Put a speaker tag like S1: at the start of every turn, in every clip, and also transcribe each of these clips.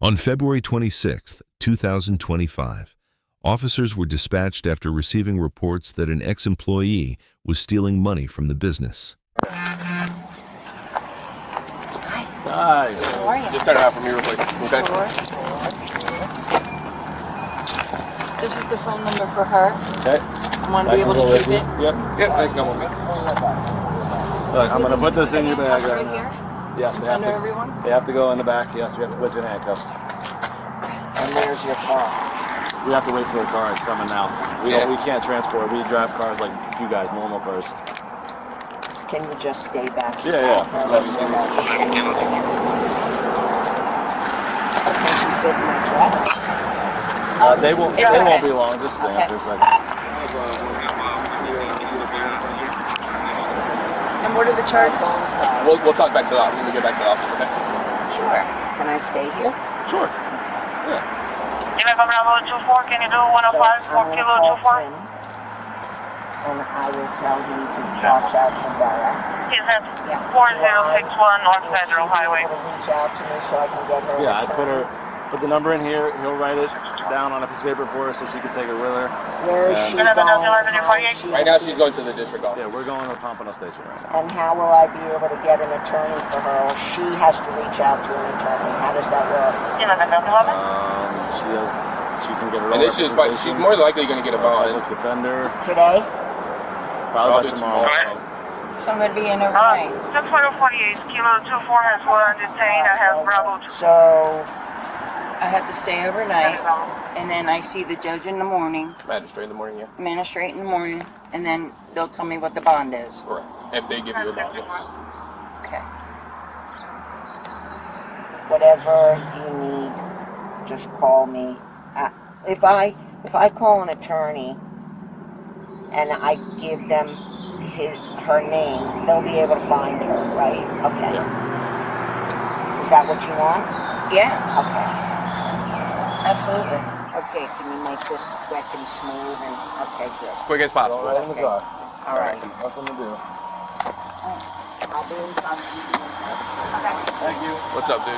S1: On February 26, 2025, officers were dispatched after receiving reports that an ex-employee was stealing money from the business.
S2: Hi.
S3: How are you?
S2: Just start it out for me real quick, okay?
S3: This is the phone number for her.
S2: Okay.
S3: I want to be able to keep it.
S2: Yep, I can come with me. Look, I'm going to put this in your bag
S3: Handcuffs
S2: right
S3: here?
S2: now. Yes, they have
S3: Under
S2: to.
S3: everyone?
S2: They have to go in the back. Yes, we have to put you in handcuffs.
S3: And there's your car.
S2: We have to wait for the car. It's coming now. We can't transport. We drive cars like you guys, normal cars.
S3: Can you just stay back?
S2: Yeah.
S3: Can she sit in my truck?
S2: They won't be long. Just stay there for a second.
S3: And what are the charges?
S2: We'll talk back to the office when we get back to the office, okay?
S3: Sure. Can I stay here?
S2: Sure. Yeah.
S4: Bravo 24, can you do 105 for Kilo 24?
S3: And I will tell him to watch out for Dara.
S4: He's at 4061 North Federal Highway.
S3: Will she be able to reach out to me so I can get her?
S2: Yeah, I put the number in here. He'll write it down on a piece of paper for her so she can take it with her.
S3: Where is she going?
S2: Right now she's going to the district office. Yeah, we're going to Pompano Station right now.
S3: And how will I be able to get an attorney for her? Or she has to reach out to an attorney. How does that work?
S2: She can get her own
S5: she's more likely going to get a bond.
S2: Defender.
S3: Today?
S2: Probably by tomorrow.
S3: So I'm going to be in overnight.
S4: 48, Kilo 24 has one detained. I have Bravo 2.
S3: So I have to stay overnight, and then I see the judge in the morning.
S5: Magistrate in the morning, yeah.
S3: Magistrate in the morning, and then they'll tell me what the bond is.
S5: Correct. If they give you a bond, yes.
S3: Okay. Whatever you need, just call me. If I call an attorney and I give them her name, they'll be able to find her, right? Okay.
S2: Yeah.
S3: Is that what you want?
S6: Yeah.
S3: Okay. Absolutely. Okay, can you make this quick and smooth and okay, good.
S5: Quick as possible.
S2: Right in the car.
S3: All right.
S2: Nothing to do.
S3: I'll be in touch with you.
S2: Thank you.
S5: What's up, dude?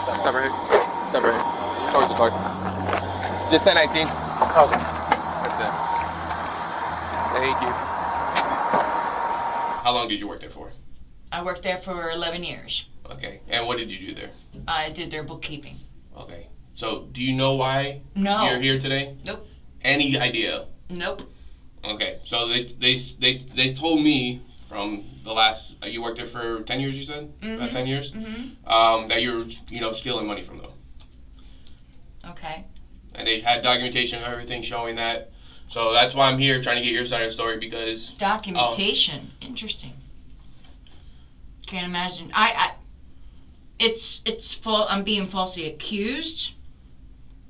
S5: Stop right here. Stop right here. Towards the car. Just 1019.
S2: Okay.
S5: That's it. Thank you. How long did you work there for?
S6: I worked there for 11 years.
S5: Okay. And what did you do there?
S6: I did their bookkeeping.
S5: Okay. So, do you know why you're here today?
S6: Nope.
S5: Any idea?
S6: Nope.
S5: Okay. So they told me from the last you worked there for 10 years. You said about 10 years.
S6: Mm-hmm.
S5: That you're stealing money from them.
S6: Okay.
S5: And they had documentation and everything showing that. So that's why I'm here trying to get your side of the story because
S6: Documentation. Interesting. Can't imagine. It's full. I'm being falsely accused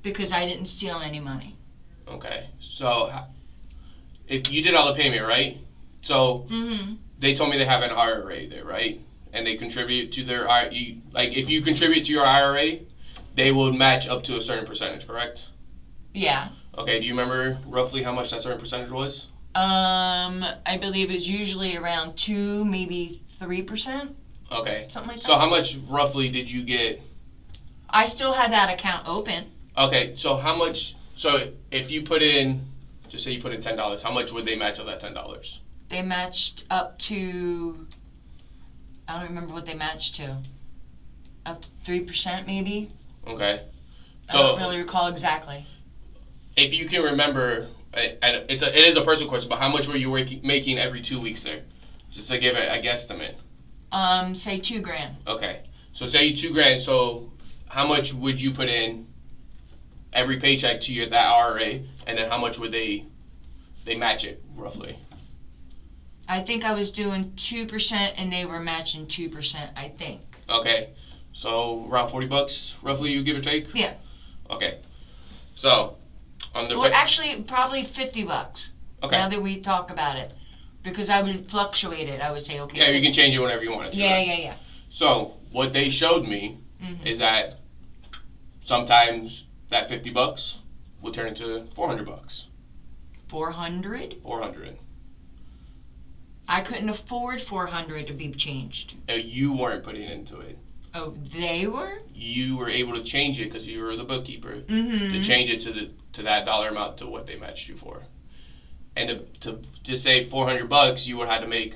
S6: because I didn't steal any money.
S5: Okay. So if you did all the payment, right? So they told me they have an IRA there, right? And they contribute to their if you contribute to your IRA, they will match up to a certain percentage, correct?
S6: Yeah.
S5: Okay, do you remember roughly how much that certain percentage was?
S6: I believe it's usually around 2, maybe 3%.
S5: Okay.
S6: Something like that.
S5: So how much roughly did you get?
S6: I still had that account open.
S5: Okay, so how much, so if you put in, just say you put in $10, how much would they match of that $10?
S6: They matched up to, I don't remember what they matched to. Up to 3% maybe?
S5: Okay.
S6: I don't really recall exactly.
S5: If you can remember, it is a personal question, but how much were you making every 2 weeks there? Just to give a guesstimate.
S6: Say $2,000.
S5: Okay. So say $2,000, so how much would you put in every paycheck to that IRA, and then how much would they match it, roughly?
S6: I think I was doing 2% and they were matching 2%, I think.
S5: Okay. So around $40, roughly, you give or take?
S6: Yeah.
S5: Okay. So,
S6: well, actually, probably $50.
S5: Okay.
S6: Now that we talk about it, because I would fluctuate it. I would say, okay.
S5: Yeah, you can change it whenever you want it to.
S6: Yeah,
S5: right?
S6: yeah.
S5: So what they showed me is that sometimes that $50 will turn into $400.
S6: 400?
S5: 400.
S6: I couldn't afford 400 to be changed.
S5: You weren't putting into it.
S6: Oh, they were?
S5: You were able to change it because you were the bookkeeper
S6: Mm-hmm.
S5: to change it to that dollar amount to what they matched you for. And to just say $400, you would have to make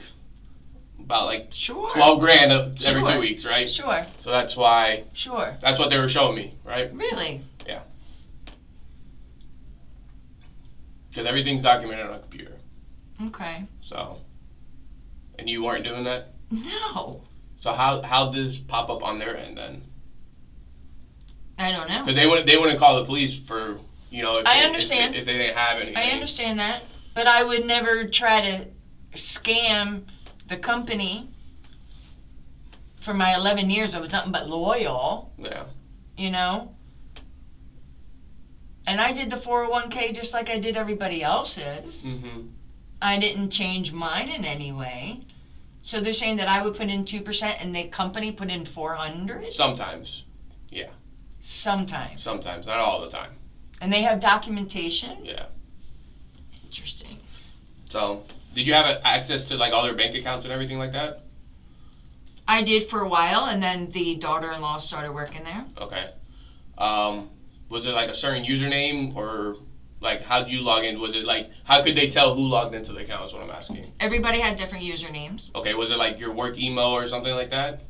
S5: about like
S6: Sure.
S5: 12 grand every
S6: Sure.
S5: 2 weeks, right?
S6: Sure.
S5: So that's why.
S6: Sure.
S5: That's what they were showing me, right?
S6: Really?
S5: Yeah. Because everything's documented on a computer.
S6: Okay.
S5: So. And you weren't doing that?
S6: No.
S5: So how did this pop up on their end then?
S6: I don't know.
S5: Because they wouldn't call the police for, you know, if
S6: I
S5: they,
S6: understand.
S5: if they didn't have anything.
S6: I understand that. But I would never try to scam the company. For my 11 years, I was nothing but loyal,
S5: Yeah.
S6: you know? And I did the 401k just like I did everybody else's.
S5: Mm-hmm.
S6: I didn't change mine in any way. So they're saying that I would put in 2% and the company put in 400?
S5: Sometimes. Yeah.
S6: Sometimes.
S5: Sometimes, not all the time.
S6: And they have documentation?
S5: Yeah.
S6: Interesting.
S5: So, did you have access to like all their bank accounts and everything like that?
S6: I did for a while, and then the daughter-in-law started working there.
S5: Okay. Was it like a certain username, or like how did you log in? Was it like how could they tell who logged into the account? Is what I'm asking.
S6: Everybody had different usernames.
S5: Okay. Was it like your work email or something like that?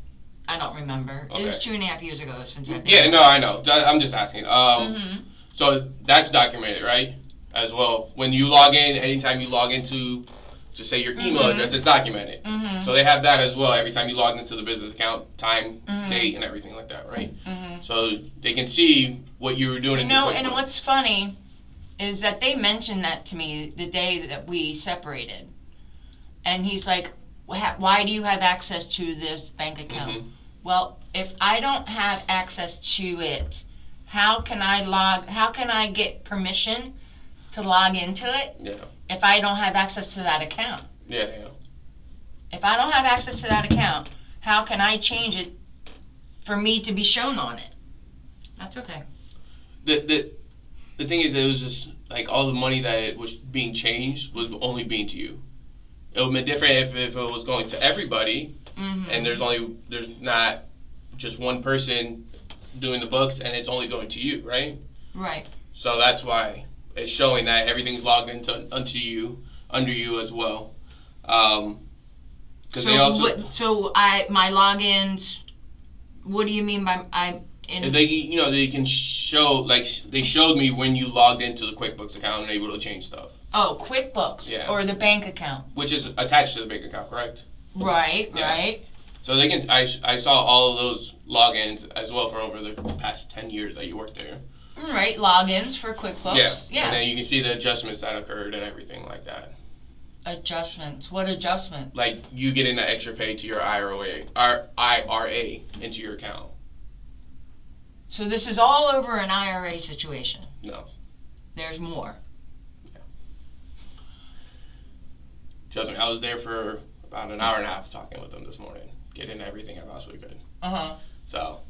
S6: I don't remember.
S5: Okay.
S6: It was 2.5 years ago since I've been
S5: Yeah. No, I know. I'm just asking.
S6: Mm-hmm.
S5: So that's documented, right? As well. When you log in, anytime you log into, just say your email
S6: Mhm.
S5: address, it's documented.
S6: Mm-hmm.
S5: So they have that as well. Every time you log into the business account, time,
S6: Mhm.
S5: date, and everything like that, right?
S6: Mm-hmm.
S5: So they can see what you were doing.
S6: You know, and what's funny is that they mentioned that to me the day that we separated. And he's like, why do you have access to this bank account?
S5: Mhm.
S6: Well, if I don't have access to it, how can I get permission to log into it
S5: Yeah.
S6: if I don't have access to that account?
S5: Yeah. Yeah.
S6: If I don't have access to that account, how can I change it for me to be shown on it? That's okay.
S5: The thing is, it was just like all the money that was being changed was only being to you. It would have been different if it was going to everybody,
S6: Mm-hmm.
S5: and there's not just one person doing the books, and it's only going to you, right?
S6: Right.
S5: So that's why it's showing that everything's logged into under you as well. Because they also
S6: my logins. What do you mean by
S5: they can show, like they showed me when you logged into the QuickBooks account and able to change stuff,
S6: Oh, QuickBooks.
S5: Yeah.
S6: Or the bank account.
S5: which is attached to the bank account, correct?
S6: Right.
S5: Yeah.
S6: Right.
S5: So they can. I saw all of those logins as well for over the past 10 years that you worked there.
S6: Right. Logins for QuickBooks.
S5: Yeah. And then you can see the adjustments that occurred and everything like that.
S6: Adjustments. What adjustments?
S5: Like you getting that extra pay to your IRA into your account.
S6: So this is all over an IRA situation.
S5: No.
S6: There's more.
S5: Trust me, I was there for about an hour and a half talking with them this morning, getting everything I possibly could.
S6: Uh-huh.
S5: So,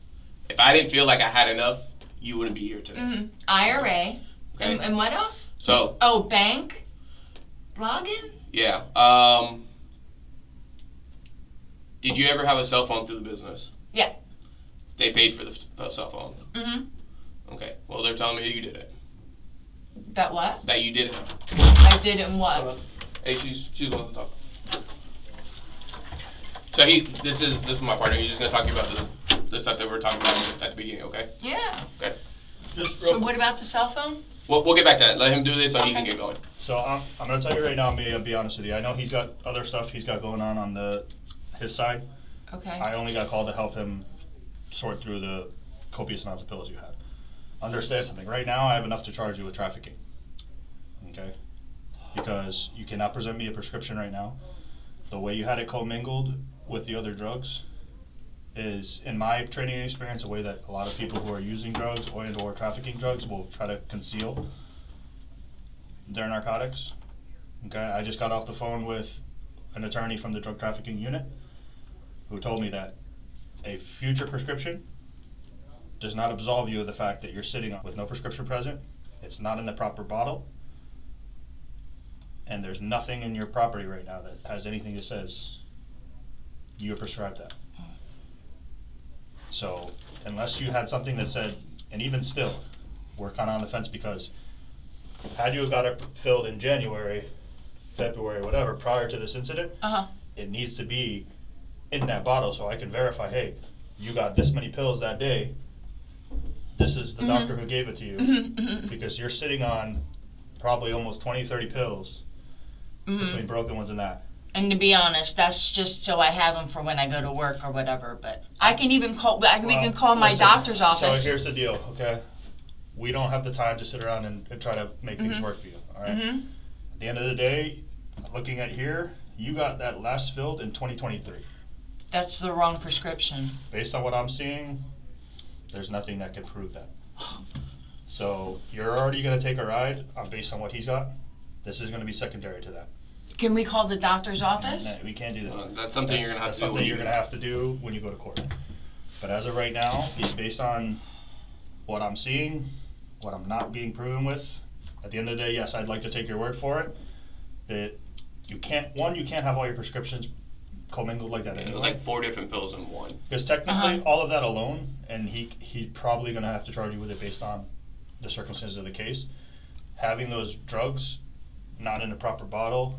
S5: if I didn't feel like I had enough, you wouldn't be here today.
S6: Mm-hmm. IRA.
S5: Okay.
S6: And what else?
S5: So.
S6: Oh, bank. Login.
S5: Yeah. Did you ever have a cell phone through the business?
S6: Yeah.
S5: They paid for the cell phone.
S6: Mm-hmm.
S5: Okay. Well, they're telling me that you did it.
S6: That what?
S5: That you did it.
S6: I did in what?
S5: Hey, she's the one to talk. So this is my partner. He's just gonna talk to you about the stuff that we were talking about at the beginning. Okay.
S6: Yeah.
S5: Okay.
S6: So what about the cell phone?
S5: We'll get back to that. Let him do this so he can
S6: Okay.
S5: get going.
S7: So I'm going to tell you right now, I'll be honest with you. I know he's got other stuff he's got going on his side.
S6: Okay.
S7: I only got called to help him sort through the copious amounts of pills you had. Understand something. Right now, I have enough to charge you with trafficking. Okay? Because you cannot present me a prescription right now. The way you had it commingled with the other drugs is, in my training experience, a way that a lot of people who are using drugs or trafficking drugs will try to conceal their narcotics. Okay, I just got off the phone with an attorney from the drug trafficking unit who told me that a future prescription does not absolve you of the fact that you're sitting with no prescription present, it's not in the proper bottle, and there's nothing in your property right now that has anything that says you are prescribed that. So unless you had something that said, and even still, we're kind of on the fence because had you got it filled in January, February, whatever, prior to this incident, it needs to be in that bottle so I can verify, hey, you got this many pills that day. This is the doctor who gave it to you. Because you're sitting on probably almost 20, 30 pills between broken ones and that.
S6: And to be honest, that's just so I have them for when I go to work or whatever. But I can even call. We can call my doctor's office.
S7: So here's the deal, okay? We don't have the time to sit around and try to make things work for you. All right. At the end of the day, looking at here, you got that last filled in 2023.
S6: That's the wrong prescription.
S7: Based on what I'm seeing, there's nothing that can prove that. So you're already going to take a ride based on what he's got. This is going to be secondary to that.
S6: Can we call the doctor's office?
S7: No, we can't do that.
S5: That's something you're going to have to do.
S7: That's something you're going to have to do when you go to court. But as of right now, based on what I'm seeing, what I'm not being proven with, at the end of the day, yes, I'd like to take your word for it. That you can't have all your prescriptions commingled like that.
S5: It was like 4 different pills in one.
S7: Because technically, all of that alone, and he's probably going to have to charge you with it based on the circumstances of the case. Having those drugs not in a proper bottle,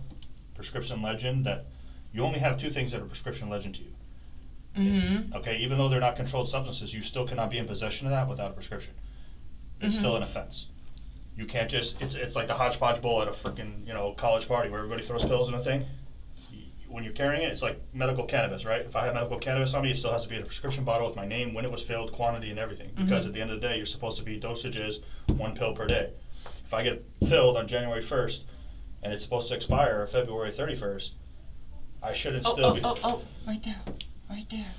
S7: prescription legend, that you only have 2 things that are prescription legend to you. Okay, even though they're not controlled substances, you still cannot be in possession of that without a prescription. It's still an offense. You can't just, it's like the hodgepodge bowl at a freaking, college party where everybody throws pills in a thing. When you're carrying it, it's like medical cannabis, right? If I have medical cannabis on me, it still has to be in a prescription bottle with my name, when it was filled, quantity, and everything. Because at the end of the day, you're supposed to be dosages 1 pill per day. If I get filled on January 1st, and it's supposed to expire February 31st, I shouldn't still be...
S6: Right there. Right there.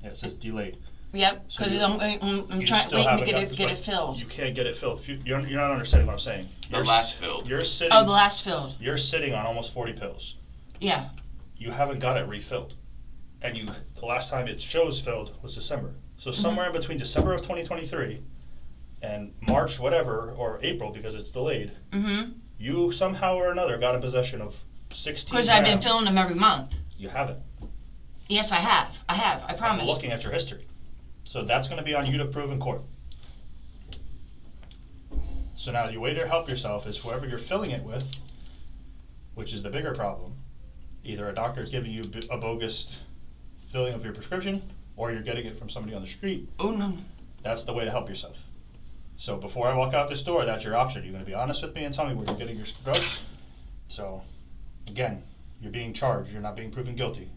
S7: Yeah, it says delayed.
S6: Yep, because I'm waiting to get it filled.
S7: You can't get it filled. You're not understanding what I'm saying.
S5: The last filled.
S7: You're sitting...
S6: the last filled.
S7: You're sitting on almost 40 pills.
S6: Yeah.
S7: You haven't got it refilled. And the last time it shows filled was December. So somewhere in between December of 2023 and March, whatever, or April, because it's delayed, you somehow or another got in possession of 16
S6: Because I've been filling them every month.
S7: You haven't.
S6: Yes, I have. I promise.
S7: I'm looking at your history. So that's going to be on you to prove in court. So now the way to help yourself is whoever you're filling it with, which is the bigger problem, either a doctor is giving you a bogus filling of your prescription, or you're getting it from somebody on the street.
S6: Oh, no.
S7: That's the way to help yourself. So before I walk out this door, that's your option. You're going to be honest with me and tell me where you're getting your drugs. So, again, you're being charged. You're not being proven guilty.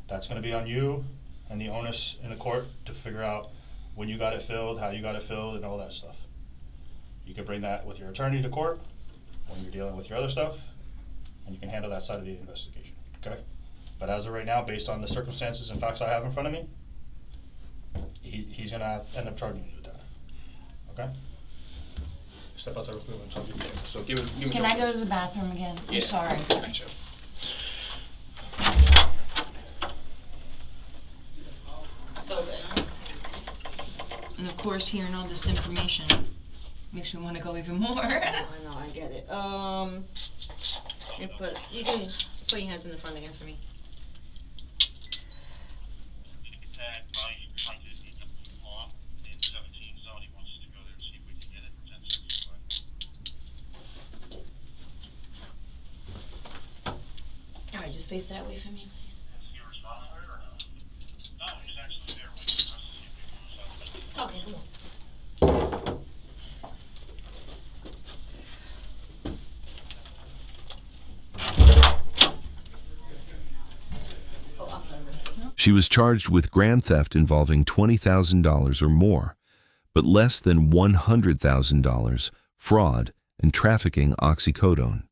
S7: That's going to be on you and the onus in the court to figure out when you got it filled, how you got it filled, and all that stuff. You can bring that with your attorney to court when you're dealing with your other stuff, and you can handle that side of the investigation, okay? But as of right now, based on the circumstances and facts I have in front of me, he's going to end up charging you with that, okay? Step outside real quick and talk to you.
S5: So give me
S6: Can I go to the bathroom again?
S5: Yeah.
S6: I'm sorry.
S5: Gotcha.
S6: Okay. And of course, hearing all this information makes me want to go even more.
S8: I know, I get it. You can put your hands in the front again for me. Alright, just face that way for me, please. Okay, come on.
S1: She was charged with grand theft involving $20,000 or more, but less than $100,000 fraud and trafficking oxycodone.